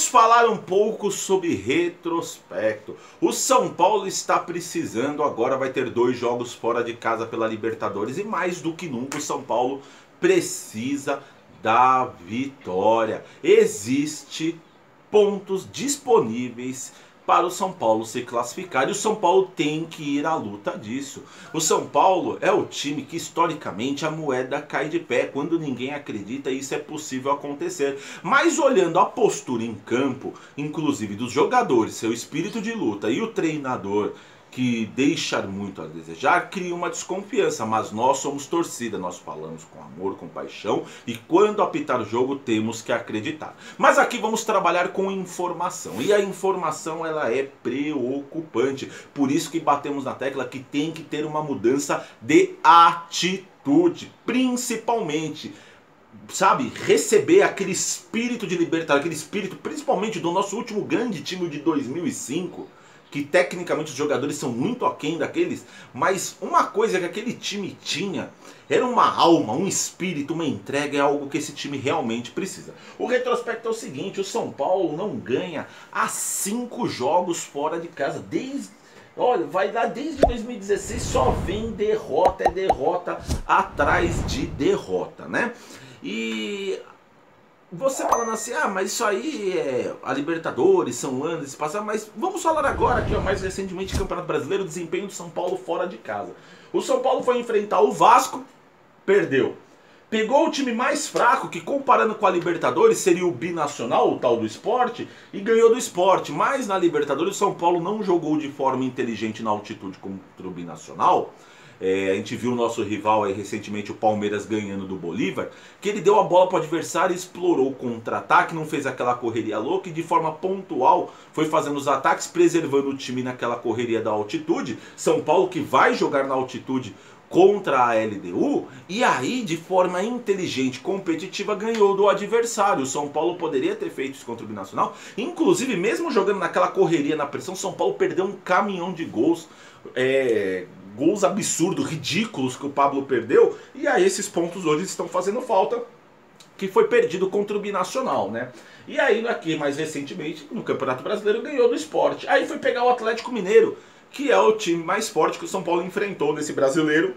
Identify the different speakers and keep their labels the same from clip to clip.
Speaker 1: falar um pouco sobre retrospecto. O São Paulo está precisando, agora vai ter 2 jogos fora de casa pela Libertadores e mais do que nunca o São Paulo precisa da vitória. Existem pontos disponíveis para o São Paulo se classificar e o São Paulo tem que ir à luta disso. O São Paulo é o time que historicamente a moeda cai de pé quando ninguém acredita, e isso é possível acontecer. Mas olhando a postura em campo, inclusive dos jogadores, seu espírito de luta e o treinador, que deixa muito a desejar, cria uma desconfiança, mas nós somos torcida, nós falamos com amor, com paixão, e quando apitar o jogo temos que acreditar. Mas aqui vamos trabalhar com informação, e a informação ela é preocupante, por isso que batemos na tecla que tem que ter uma mudança de atitude, principalmente, sabe, receber aquele espírito de liberdade, aquele espírito principalmente do nosso último grande time de 2005, que tecnicamente os jogadores são muito aquém daqueles, mas uma coisa que aquele time tinha era uma alma, um espírito, uma entrega, é algo que esse time realmente precisa. O retrospecto é o seguinte: o São Paulo não ganha há 5 jogos fora de casa, olha, vai lá desde 2016, só vem derrota, é derrota atrás de derrota, né? E você falando assim, mas isso aí é a Libertadores, são anos passados, mas vamos falar agora que é mais recentemente Campeonato Brasileiro, o desempenho do São Paulo fora de casa. O São Paulo foi enfrentar o Vasco, perdeu. Pegou o time mais fraco, que comparando com a Libertadores seria o Binacional, o tal do Sport, e ganhou do Sport. Mas na Libertadores o São Paulo não jogou de forma inteligente na altitude contra o Binacional. A gente viu o nosso rival aí recentemente, o Palmeiras, ganhando do Bolívar, que ele deu a bola para o adversário, explorou o contra-ataque, não fez aquela correria louca e de forma pontual foi fazendo os ataques, preservando o time naquela correria da altitude. São Paulo que vai jogar na altitude contra a LDU, e aí de forma inteligente, competitiva, ganhou do adversário. O São Paulo poderia ter feito isso contra o Binacional, inclusive mesmo jogando naquela correria, na pressão, São Paulo perdeu um caminhão de gols, gols absurdos, ridículos que o Pablo perdeu, e aí esses pontos hoje estão fazendo falta, que foi perdido contra o Binacional, né? E aí aqui mais recentemente, no Campeonato Brasileiro, ganhou do Sport. Aí foi pegar o Atlético Mineiro, que é o time mais forte que o São Paulo enfrentou nesse brasileiro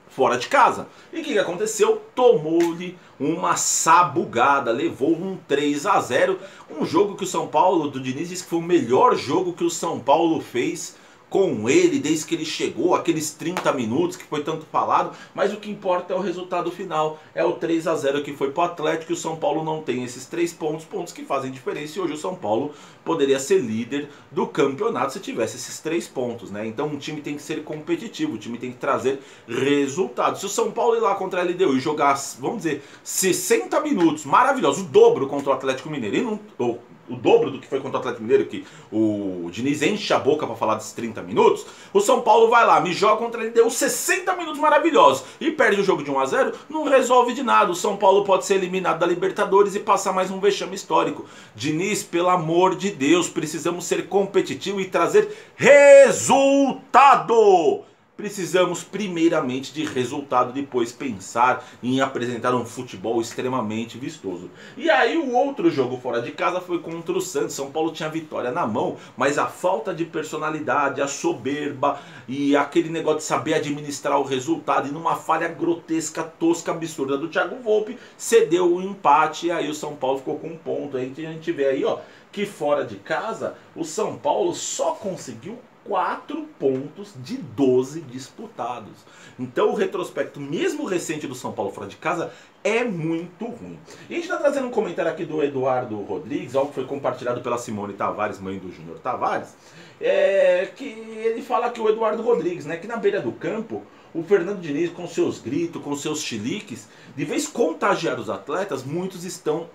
Speaker 1: fora de casa. E o que aconteceu? Tomou-lhe uma sabugada, levou um 3-0, um jogo que o São Paulo, do Diniz, disse que foi o melhor jogo que o São Paulo fez com ele desde que ele chegou, aqueles 30 minutos que foi tanto falado, mas o que importa é o resultado final, é o 3-0 que foi para o Atlético, e o São Paulo não tem esses 3 pontos que fazem diferença, e hoje o São Paulo poderia ser líder do campeonato se tivesse esses 3 pontos, né? Então um time tem que ser competitivo, o time tem que trazer resultados. Se o São Paulo ir lá contra a LDU e jogar, vamos dizer, 60 minutos, maravilhoso, o dobro contra o Atlético Mineiro, e não, o dobro do que foi contra o Atlético Mineiro, que o Diniz enche a boca para falar desses 30 minutos, o São Paulo vai lá, me joga contra ele, deu 60 minutos maravilhosos e perde o jogo de 1-0, não resolve de nada. O São Paulo pode ser eliminado da Libertadores e passar mais um vexame histórico. Diniz, pelo amor de Deus, precisamos ser competitivos e trazer resultado! Precisamos primeiramente de resultado, depois pensar em apresentar um futebol extremamente vistoso. E aí o outro jogo fora de casa foi contra o Santos. São Paulo tinha a vitória na mão, mas a falta de personalidade, a soberba e aquele negócio de saber administrar o resultado, e numa falha grotesca, tosca, absurda do Thiago Volpi, cedeu o empate, e aí o São Paulo ficou com 1 ponto. Aí a gente vê aí, ó, que fora de casa o São Paulo só conseguiu 4 pontos de 12 disputados. Então o retrospecto, mesmo recente, do São Paulo fora de casa é muito ruim. E a gente está trazendo um comentário aqui do Eduardo Rodrigues, algo que foi compartilhado pela Simone Tavares, mãe do Júnior Tavares, que ele fala que o Eduardo Rodrigues, né, que na beira do campo, o Fernando Diniz, com seus gritos, com seus chiliques, de vez contagiar os atletas, muitos estão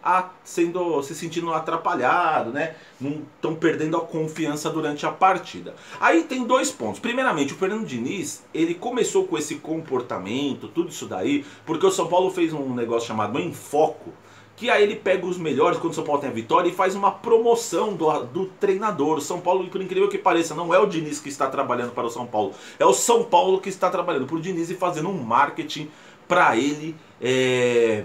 Speaker 1: se sentindo atrapalhados, né? Não estão perdendo a confiança durante a partida. Aí tem 2 pontos. Primeiramente, o Fernando Diniz, ele começou com esse comportamento, tudo isso daí, porque o São Paulo fez um negócio chamado Enfoco, que aí ele pega os melhores quando o São Paulo tem a vitória e faz uma promoção do treinador. O São Paulo, por incrível que pareça, não é o Diniz que está trabalhando para o São Paulo, é o São Paulo que está trabalhando para o Diniz e fazendo um marketing para ele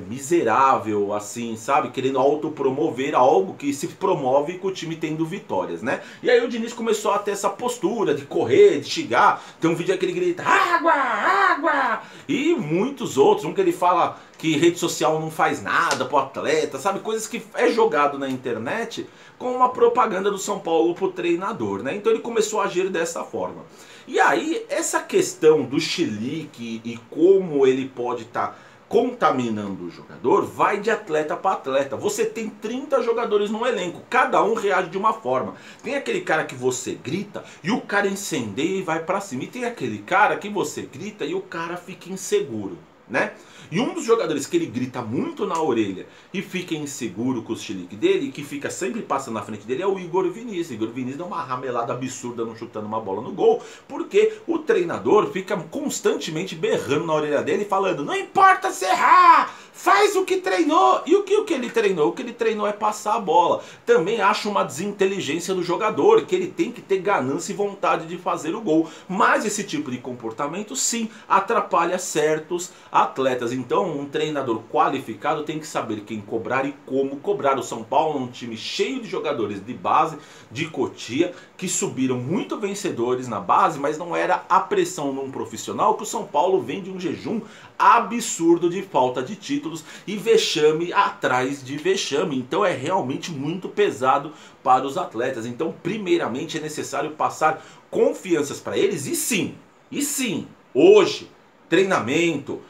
Speaker 1: miserável, assim, sabe? Querendo autopromover algo que se promove com o time tendo vitórias, né? E aí o Diniz começou a ter essa postura de correr, de xingar. Tem um vídeo que ele grita, água, água! E muitos outros, um que ele fala que rede social não faz nada pro atleta, sabe? Coisas que é jogado na internet com uma propaganda do São Paulo pro treinador, né? Então ele começou a agir dessa forma. E aí, essa questão do chilique e como ele pode estar contaminando o jogador, vai de atleta para atleta. Você tem 30 jogadores no elenco, cada um reage de uma forma. Tem aquele cara que você grita e o cara incendeia e vai para cima. E tem aquele cara que você grita e o cara fica inseguro, né? E um dos jogadores que ele grita muito na orelha e fica inseguro com o chilique dele, que fica sempre passando na frente dele, é o Igor Vinícius. Igor Vinícius dá uma ramelada absurda não chutando uma bola no gol, porque o treinador fica constantemente berrando na orelha dele, falando, não importa se errar, faz o que treinou. E o que ele treinou? O que ele treinou é passar a bola. Também acho uma desinteligência do jogador, que ele tem que ter ganância e vontade de fazer o gol. Mas esse tipo de comportamento, sim, atrapalha certos atletas. Então um treinador qualificado tem que saber quem cobrar e como cobrar. O São Paulo é um time cheio de jogadores de base, de Cotia, que subiram muito vencedores na base, mas não era a pressão num profissional, que o São Paulo vem de um jejum absurdo de falta de títulos e vexame atrás de vexame. Então é realmente muito pesado para os atletas. Então primeiramente é necessário passar confianças para eles e sim, hoje, treinamento,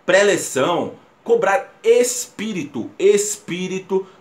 Speaker 1: pré-eleção, cobrar espírito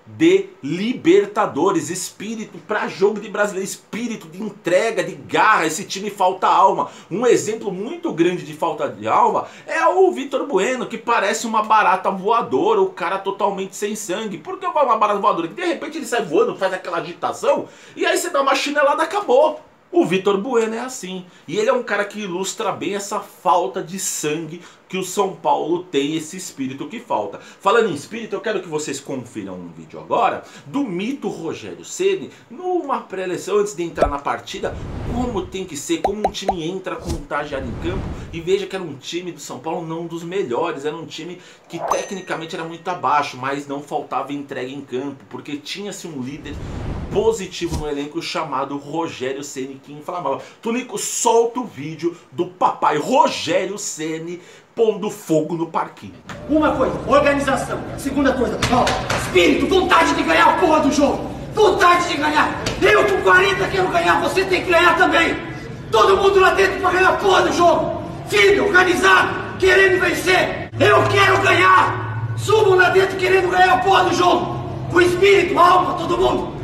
Speaker 1: de Libertadores, espírito para jogo de brasileiro, espírito de entrega, de garra. Esse time falta alma. Um exemplo muito grande de falta de alma é o Vitor Bueno, que parece uma barata voadora, o cara totalmente sem sangue. Por que uma barata voadora? Que de repente ele sai voando, faz aquela agitação e aí você dá uma chinelada, acabou. O Vitor Bueno é assim, e ele é um cara que ilustra bem essa falta de sangue que o São Paulo tem, esse espírito que falta. Falando em espírito, eu quero que vocês confiram um vídeo agora do mito Rogério Ceni, numa pré-eleição, antes de entrar na partida, como tem que ser, como um time entra contagiado em campo, e veja que era um time do São Paulo não dos melhores, era um time que tecnicamente era muito abaixo, mas não faltava entrega em campo, porque tinha-se um líder positivo no elenco chamado Rogério Ceni, que inflamava. Tonico, solta o vídeo do papai Rogério Ceni pondo fogo no parquinho.
Speaker 2: Uma coisa, organização. Segunda coisa, espírito, vontade de ganhar a porra do jogo. Vontade de ganhar. Eu com 40 quero ganhar, você tem que ganhar também. Todo mundo lá dentro pra ganhar a porra do jogo. Firme, organizado, querendo vencer. Eu quero ganhar. Subam lá dentro querendo ganhar a porra do jogo. Com espírito, alma, todo mundo.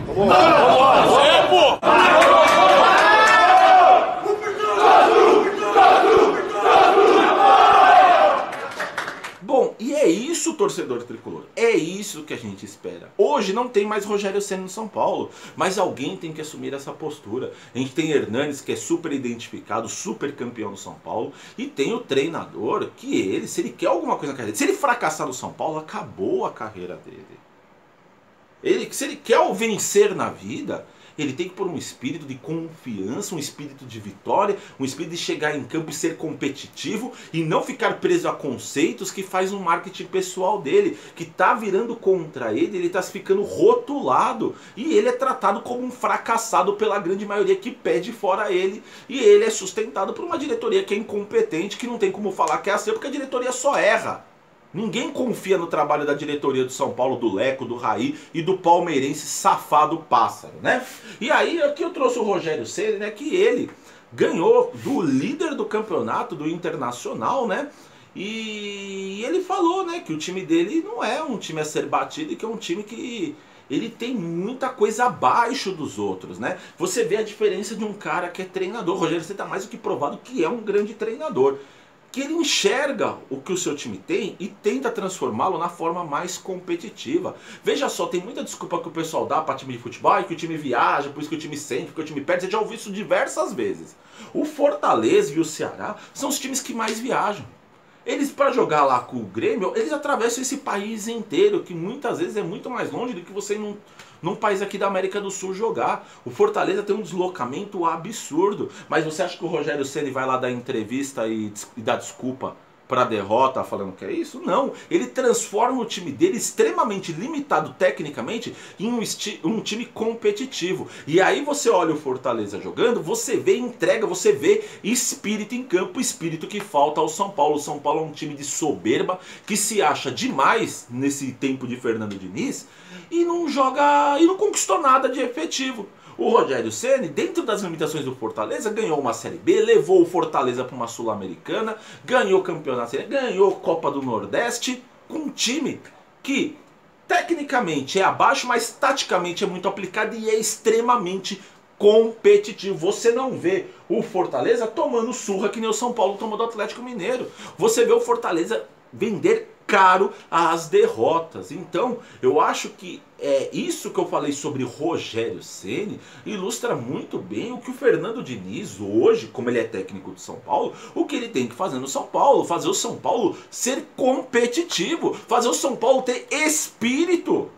Speaker 1: Bom, e é isso, torcedor tricolor, é isso que a gente espera. Hoje não tem mais Rogério Ceni no São Paulo, mas alguém tem que assumir essa postura. A gente tem Hernanes, que é super identificado, super campeão do São Paulo, e tem o treinador, que ele, se ele quer alguma coisa na carreira, se ele fracassar no São Paulo, acabou a carreira dele. Se ele quer vencer na vida, ele tem que pôr um espírito de confiança, um espírito de vitória, um espírito de chegar em campo e ser competitivo e não ficar preso a conceitos que faz um marketing pessoal dele, que está virando contra ele, ele está ficando rotulado e ele é tratado como um fracassado pela grande maioria que pede fora ele, e ele é sustentado por uma diretoria que é incompetente, que não tem como falar que é assim, porque a diretoria só erra. Ninguém confia no trabalho da diretoria do São Paulo, do Leco, do Raí e do palmeirense safado pássaro, né? E aí aqui eu trouxe o Rogério Ceni, né, que ele ganhou do líder do campeonato, do Internacional, né? E ele falou, né, que o time dele não é um time a ser batido e que é um time que ele tem muita coisa abaixo dos outros, né? Você vê a diferença de um cara que é treinador. O Rogério Ceni está mais do que provado que é um grande treinador, que ele enxerga o que o seu time tem e tenta transformá-lo na forma mais competitiva. Veja só, tem muita desculpa que o pessoal dá para time de futebol, que o time viaja, por isso que o time sente, que o time perde. Você já ouviu isso diversas vezes. O Fortaleza e o Ceará são os times que mais viajam. Eles, para jogar lá com o Grêmio, eles atravessam esse país inteiro, que muitas vezes é muito mais longe do que você num país aqui da América do Sul jogar. O Fortaleza tem um deslocamento absurdo. Mas você acha que o Rogério Ceni vai lá dar entrevista e dar desculpa para a derrota falando que é isso? Não, ele transforma o time dele extremamente limitado tecnicamente em um time competitivo. E aí você olha o Fortaleza jogando, você vê entrega, você vê espírito em campo, espírito que falta ao São Paulo. O São Paulo é um time de soberba, que se acha demais nesse tempo de Fernando Diniz e não joga, e não conquistou nada de efetivo. O Rogério Ceni, dentro das limitações do Fortaleza, ganhou uma Série B, levou o Fortaleza para uma Sul-Americana, ganhou o Campeonato, ganhou Copa do Nordeste, com um time que tecnicamente é abaixo, mas taticamente é muito aplicado e é extremamente competitivo. Você não vê o Fortaleza tomando surra que nem o São Paulo tomou do Atlético Mineiro. Você vê o Fortaleza vender caro as derrotas. Então, eu acho que isso que eu falei sobre Rogério Ceni ilustra muito bem o que o Fernando Diniz hoje, como ele é técnico do São Paulo, o que ele tem que fazer no São Paulo, fazer o São Paulo ser competitivo, fazer o São Paulo ter espírito.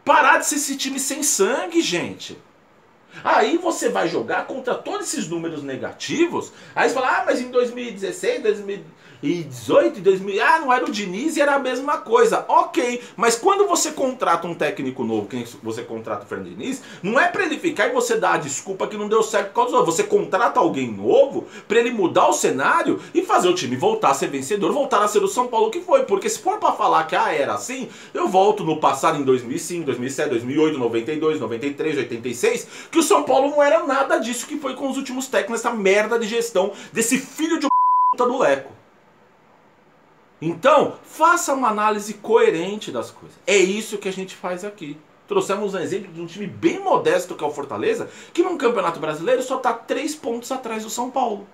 Speaker 1: Parar de ser esse time sem sangue, gente. Aí você vai jogar contra todos esses números negativos. Aí você fala, mas em 2016, 2018, 2000, não era o Diniz e era a mesma coisa. Ok, mas quando você contrata um técnico novo, quem você contrata o Fernando Diniz, não é pra ele ficar e você dar a desculpa que não deu certo por causa do outro. Você contrata alguém novo pra ele mudar o cenário e fazer o time voltar a ser vencedor, voltar a ser o São Paulo que foi. Porque se for pra falar que era assim, eu volto no passado em 2005, 2007, 2008, 92, 93, 86, que o São Paulo não era nada disso que foi com os últimos técnicos, essa merda de gestão desse filho de puta do Leco. Então, faça uma análise coerente das coisas. É isso que a gente faz aqui. Trouxemos um exemplo de um time bem modesto que é o Fortaleza, que num Campeonato Brasileiro só está 3 pontos atrás do São Paulo.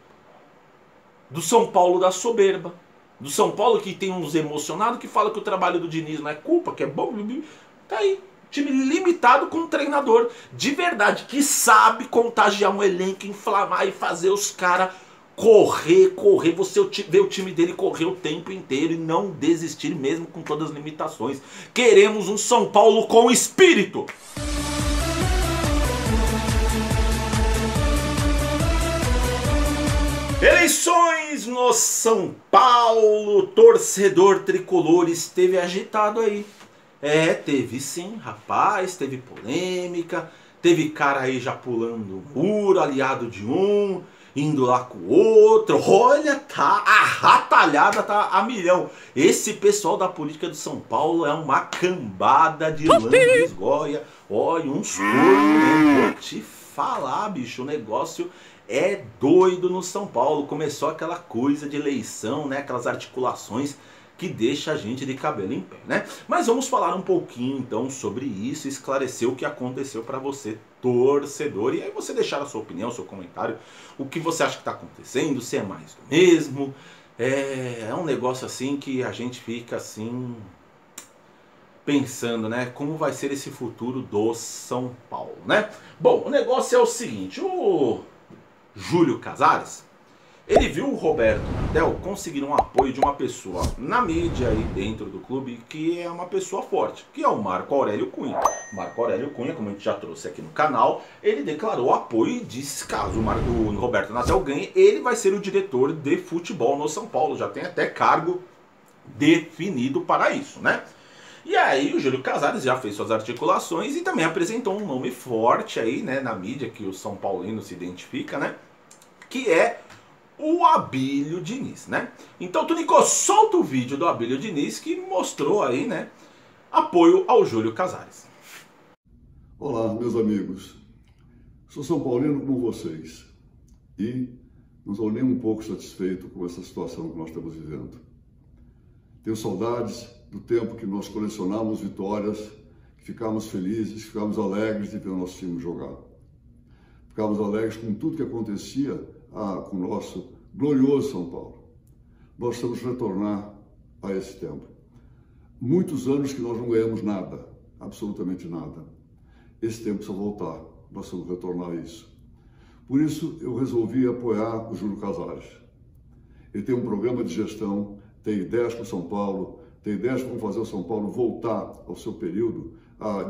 Speaker 1: Do São Paulo da soberba. Do São Paulo que tem uns emocionados que falam que o trabalho do Diniz não é culpa, que é bom. Tá aí. Time limitado com um treinador de verdade, que sabe contagiar um elenco, inflamar e fazer os caras correr. Você vê o time dele correr o tempo inteiro e não desistir mesmo com todas as limitações. Queremos um São Paulo com espírito. Eleições no São Paulo, torcedor tricolor esteve agitado aí. Teve sim, rapaz, teve polêmica, teve cara aí já pulando o muro, aliado de um, indo lá com o outro. Olha, a ratalhada tá a milhão. Esse pessoal da política do São Paulo é uma cambada de lambisgoia. Olha, uns cornos, né? Vou te falar, bicho, o negócio é doido no São Paulo. Começou aquela coisa de eleição, né? Aquelas articulações que deixa a gente de cabelo em pé, né? Mas vamos falar um pouquinho então sobre isso, esclarecer o que aconteceu para você, torcedor, e aí você deixar a sua opinião, seu comentário, o que você acha que está acontecendo, se é mais do mesmo. É um negócio assim que a gente fica assim pensando, né? Como vai ser esse futuro do São Paulo, né? Bom, o negócio é o seguinte, o Júlio Casares, ele viu o Roberto Natel conseguir um apoio de uma pessoa na mídia aí dentro do clube que é uma pessoa forte, que é o Marco Aurélio Cunha. O Marco Aurélio Cunha, como a gente já trouxe aqui no canal, ele declarou apoio e disse, caso o Roberto Natel ganhe, ele vai ser o diretor de futebol no São Paulo. Já tem até cargo definido para isso, né? E aí o Júlio Casares já fez suas articulações e também apresentou um nome forte aí, né, na mídia, que o São Paulino se identifica, né? Que é o Abílio Diniz, né? Então, Tunico, solta o vídeo do Abílio Diniz que mostrou aí, né, apoio ao Júlio Casares.
Speaker 3: Olá, meus amigos. Sou São Paulino como vocês e não estou nem um pouco satisfeito com essa situação que nós estamos vivendo. Tenho saudades do tempo que nós colecionávamos vitórias, que ficávamos felizes, que ficávamos alegres de ver o nosso time jogar. Ficávamos alegres com tudo que acontecia com o nosso glorioso São Paulo. Nós estamos retornar a esse tempo. Muitos anos que nós não ganhamos nada, absolutamente nada. Esse tempo precisa voltar, nós vamos retornar a isso. Por isso eu resolvi apoiar o Júlio Casares. Ele tem um programa de gestão, tem ideias para o São Paulo, tem ideias para fazer o São Paulo voltar ao seu período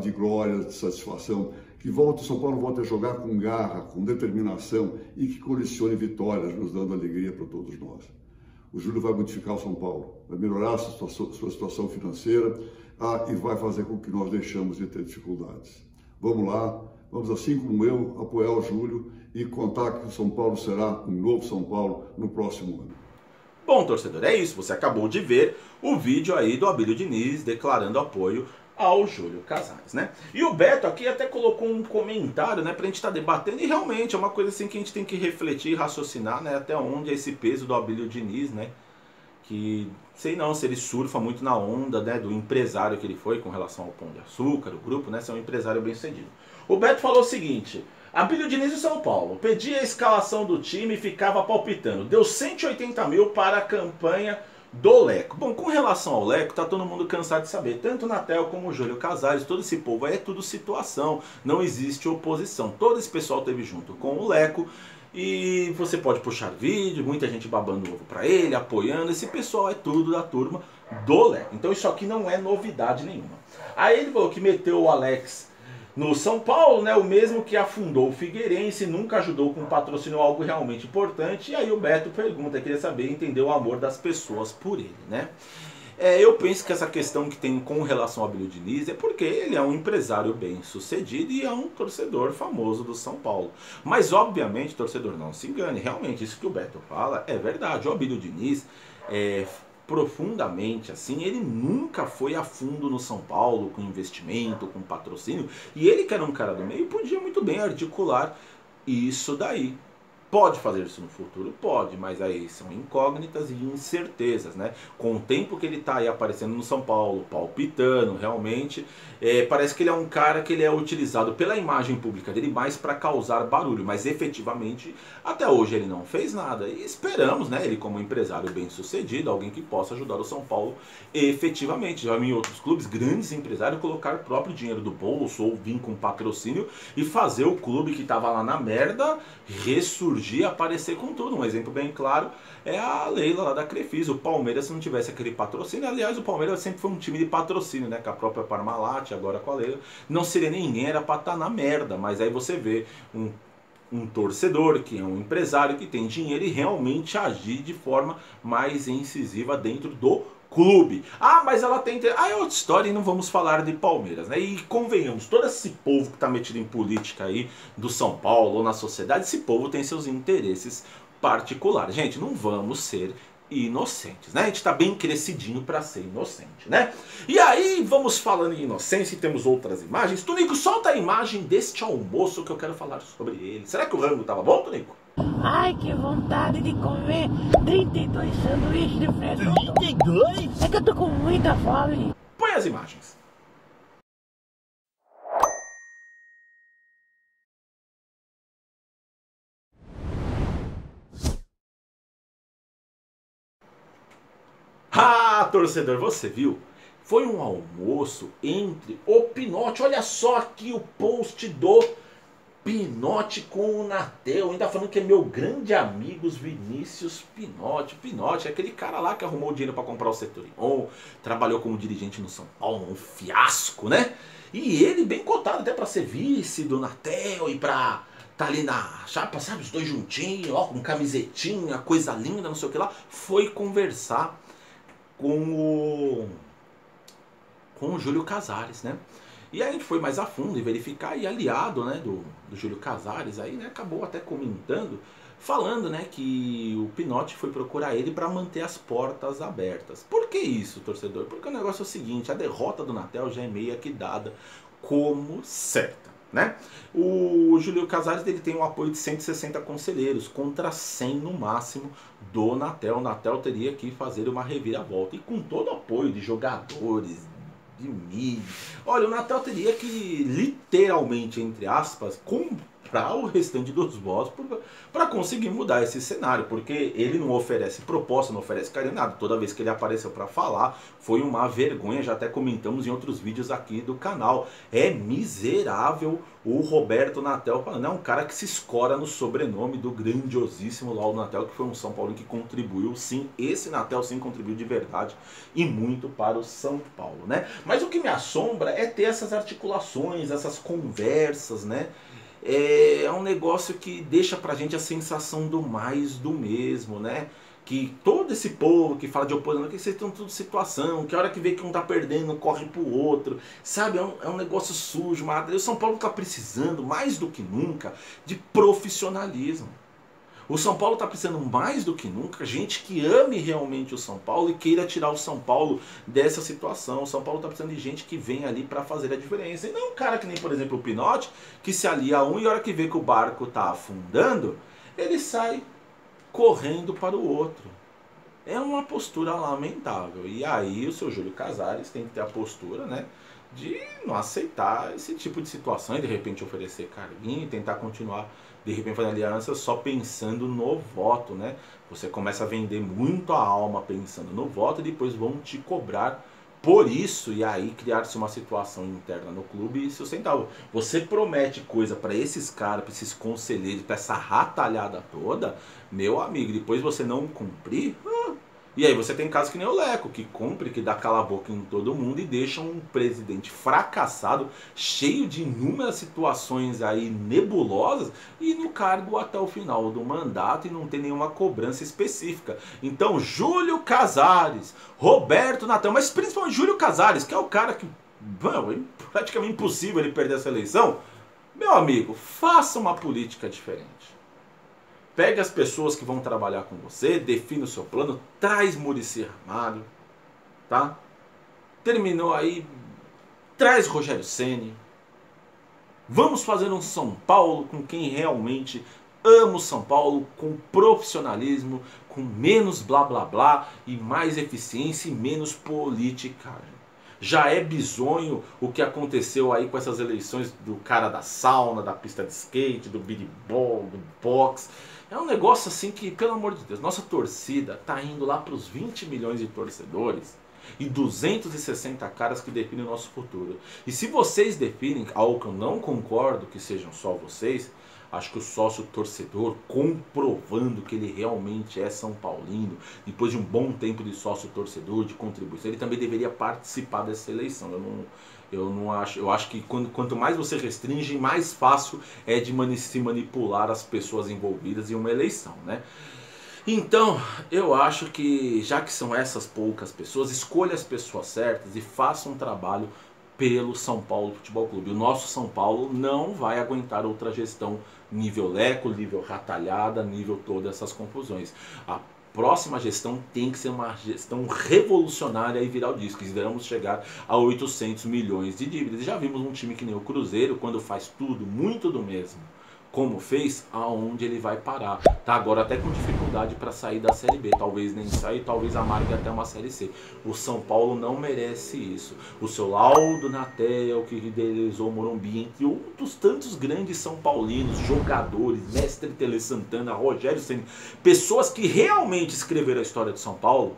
Speaker 3: de glória, de satisfação, que o São Paulo volte a jogar com garra, com determinação e que colecione vitórias, nos dando alegria para todos nós. O Júlio vai modificar o São Paulo, vai melhorar a sua situação financeira e vai fazer com que nós deixamos de ter dificuldades. Vamos lá, vamos, assim como eu, apoiar o Júlio e contar que o São Paulo será um novo São Paulo no próximo ano.
Speaker 1: Bom, torcedor, é isso. Você acabou de ver o vídeo aí do Abílio Diniz declarando apoio ao Júlio Casares, né? E o Beto aqui até colocou um comentário, né, pra gente estar debatendo, e realmente é uma coisa assim que a gente tem que refletir e raciocinar, né, até onde é esse peso do Abílio Diniz, né? Que, sei não, se ele surfa muito na onda, né, do empresário que ele foi com relação ao Pão de Açúcar, o grupo, né, ser um empresário bem sucedido. O Beto falou o seguinte: Abílio Diniz de São Paulo pedia a escalação do time e ficava palpitando. Deu 180 mil para a campanha do Leco. Bom, com relação ao Leco, tá todo mundo cansado de saber. Tanto o Natel como o Júlio Casares, todo esse povo aí é tudo situação. Não existe oposição. Todo esse pessoal teve junto com o Leco. E você pode puxar vídeo, muita gente babando ovo pra ele, apoiando. Esse pessoal é tudo da turma do Leco. Então isso aqui não é novidade nenhuma. Aí ele falou que meteu o Alex no São Paulo, né, o mesmo que afundou o Figueirense, nunca ajudou com patrocínio, algo realmente importante. E aí o Beto pergunta, queria saber, entender o amor das pessoas por ele, né? Eu penso que essa questão que tem com relação ao Abílio Diniz é porque ele é um empresário bem sucedido e é um torcedor famoso do São Paulo. Mas obviamente, torcedor, não se engane, realmente isso que o Beto fala é verdade. O Abílio Diniz profundamente assim, ele nunca foi a fundo no São Paulo com investimento, com patrocínio, e ele que era um cara do meio podia muito bem articular isso daí. Pode fazer isso no futuro? Pode, mas aí são incógnitas e incertezas, né? Com o tempo que ele tá aí aparecendo no São Paulo, palpitando, realmente, parece que ele é um cara que ele é utilizado pela imagem pública dele mais para causar barulho, mas efetivamente, até hoje ele não fez nada. E esperamos, né, ele como empresário bem sucedido, alguém que possa ajudar o São Paulo efetivamente. Já vi em outros clubes, grandes empresários colocar o próprio dinheiro do bolso ou vir com patrocínio e fazer o clube que tava lá na merda ressurgir, aparecer com tudo. Um exemplo bem claro é a Leila lá da Crefisa. O Palmeiras, se não tivesse aquele patrocínio, aliás, o Palmeiras sempre foi um time de patrocínio, né, com a própria Parmalat, agora com a Leila, não seria ninguém, era pra estar na merda. Mas aí você vê um torcedor que é um empresário que tem dinheiro e realmente agir de forma mais incisiva dentro do clube. Ah, mas ela tem... Ah, é outra história e não vamos falar de Palmeiras, né? E convenhamos, todo esse povo que tá metido em política aí do São Paulo ou na sociedade, esse povo tem seus interesses particulares. Gente, não vamos ser inocentes, né? A gente tá bem crescidinho pra ser inocente, né? E aí, vamos falando em inocência e temos outras imagens. Tonico, solta a imagem deste almoço que eu quero falar sobre ele. Será que o rango tava bom, Tonico?
Speaker 4: Ai, que vontade de comer 32 sanduíches de frango. 32? É que eu tô com muita fome.
Speaker 1: Põe as imagens. Ah, torcedor, você viu? Foi um almoço entre o Pinote. Olha só aqui o post do Pinote com o Natel, ainda falando que é meu grande amigo Vinícius Pinote. Pinote é aquele cara lá que arrumou dinheiro para comprar o Setorion, trabalhou como dirigente no São Paulo, um fiasco, né? E ele bem cotado até para ser vice do Natel e para tá ali na chapa, sabe, os dois juntinhos, ó, com camisetinha, coisa linda, não sei o que lá, foi conversar com o Júlio Casares, né? E aí a gente foi mais a fundo e verificar, e aliado, né, do Júlio Casares aí, né, acabou até comentando, falando, né, que o Pinote foi procurar ele para manter as portas abertas. Por que isso, torcedor? Porque o negócio é o seguinte, a derrota do Natel já é meio que dada como certa, né? O Júlio Casares, ele tem um apoio de 160 conselheiros contra 100 no máximo do Natel. O Natel teria que fazer uma reviravolta, e com todo o apoio de jogadores, de mídia. Olha, o Natel teria que literalmente, entre aspas, comprar o restante dos votos para conseguir mudar esse cenário, porque ele não oferece proposta, não oferece carinho, nada. Toda vez que ele apareceu para falar, foi uma vergonha, já até comentamos em outros vídeos aqui do canal. É miserável o Roberto Natel falando, é um cara que se escora no sobrenome do grandiosíssimo Laudo Natel, que foi um São Paulo que contribuiu, sim, esse Natel sim contribuiu de verdade e muito para o São Paulo, né? Mas o que me assombra é ter essas articulações, essas conversas, né? é um negócio que deixa pra gente a sensação do mais do mesmo, né? Que todo esse povo que fala de oposição, que vocês estão tudo situação, que a hora que vê que um tá perdendo, corre pro outro, sabe? É um negócio sujo, mas o São Paulo tá precisando, mais do que nunca, de profissionalismo. O São Paulo está precisando mais do que nunca, gente que ame realmente o São Paulo e queira tirar o São Paulo dessa situação. O São Paulo está precisando de gente que vem ali para fazer a diferença. E não um cara que nem, por exemplo, o Pinotti, que se alia a um e a hora que vê que o barco está afundando, ele sai correndo para o outro. É uma postura lamentável. E aí o seu Júlio Casares tem que ter a postura, né, de não aceitar esse tipo de situação e de repente oferecer carguinho e tentar continuar de repente fazer aliança só pensando no voto, né? Você começa a vender muito a alma pensando no voto e depois vão te cobrar por isso, e aí criar-se uma situação interna no clube sustentável. Você promete coisa para esses caras, para esses conselheiros, para essa ratalhada toda, meu amigo, depois você não cumprir... E aí você tem casos que nem o Leco, que cumpre, que dá cala a boca em todo mundo e deixa um presidente fracassado, cheio de inúmeras situações aí nebulosas, e no cargo até o final do mandato e não tem nenhuma cobrança específica. Então Júlio Casares, Roberto Natan, mas principalmente Júlio Casares, que é o cara que, mano, é praticamente impossível ele perder essa eleição. Meu amigo, faça uma política diferente. Pegue as pessoas que vão trabalhar com você, define o seu plano, traz Muricy Ramalho, tá? Terminou aí, traz Rogério Ceni. Vamos fazer um São Paulo com quem realmente ama o São Paulo, com profissionalismo, com menos blá blá blá e mais eficiência e menos politicagem. Já é bizonho o que aconteceu aí com essas eleições do cara da sauna, da pista de skate, do biribol, do boxe. É um negócio assim que, pelo amor de Deus, nossa torcida tá indo lá para os 20 milhões de torcedores e 260 caras que definem o nosso futuro. E se vocês definem algo que eu não concordo que sejam só vocês, acho que o sócio torcedor, comprovando que ele realmente é São Paulino, depois de um bom tempo de sócio torcedor, de contribuição, ele também deveria participar dessa eleição. Eu acho que quanto mais você restringe, mais fácil é de se manipular as pessoas envolvidas em uma eleição, né? Então, eu acho que, já que são essas poucas pessoas, escolha as pessoas certas e faça um trabalho pelo São Paulo Futebol Clube. O nosso São Paulo não vai aguentar outra gestão nível Leco, nível ratalhada, nível todas essas confusões. A próxima gestão tem que ser uma gestão revolucionária e virar o disco. Esperamos chegar a 800 milhões de dívidas. Já vimos um time que nem o Cruzeiro, quando faz tudo, muito do mesmo, como fez, aonde ele vai parar. Tá agora até com dificuldade para sair da Série B. Talvez nem saia, talvez amargue até uma Série C. O São Paulo não merece isso. O seu Laudo Natel, que idealizou o Morumbi, entre outros tantos grandes São Paulinos, jogadores, Mestre Tele Santana, Rogério Ceni, pessoas que realmente escreveram a história de São Paulo,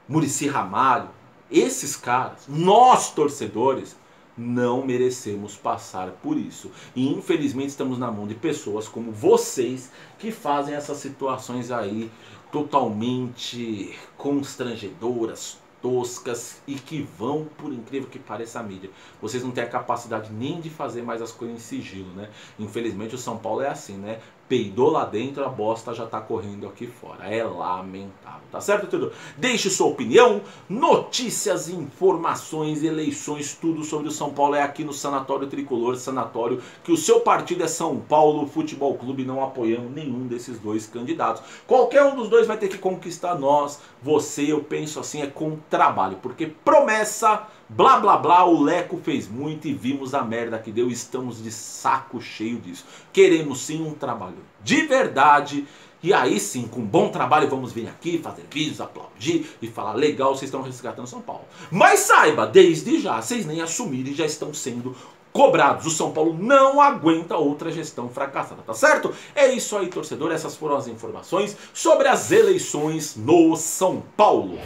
Speaker 1: Muricy Ramalho, esses caras, nós torcedores, não merecemos passar por isso. E infelizmente estamos na mão de pessoas como vocês que fazem essas situações aí totalmente constrangedoras, toscas e que vão, por incrível que pareça, a mídia. Vocês não têm a capacidade nem de fazer mais as coisas em sigilo, né? Infelizmente o São Paulo é assim, né? Peidou lá dentro, a bosta já tá correndo aqui fora. É lamentável, tá certo, tudo? Deixe sua opinião, notícias, informações, eleições, tudo sobre o São Paulo é aqui no Sanatório Tricolor, sanatório que o seu partido é São Paulo Futebol Clube, não apoiamos nenhum desses dois candidatos. Qualquer um dos dois vai ter que conquistar nós, você, eu penso assim, é com trabalho, porque promessa, blá blá blá, o Leco fez muito e vimos a merda que deu, estamos de saco cheio disso. Queremos sim um trabalho de verdade, e aí sim, com bom trabalho, vamos vir aqui fazer vídeos, aplaudir e falar, legal, vocês estão resgatando São Paulo. Mas saiba, desde já, vocês nem assumirem, já estão sendo cobrados. O São Paulo não aguenta outra gestão fracassada, tá certo? É isso aí, torcedor, essas foram as informações sobre as eleições no São Paulo.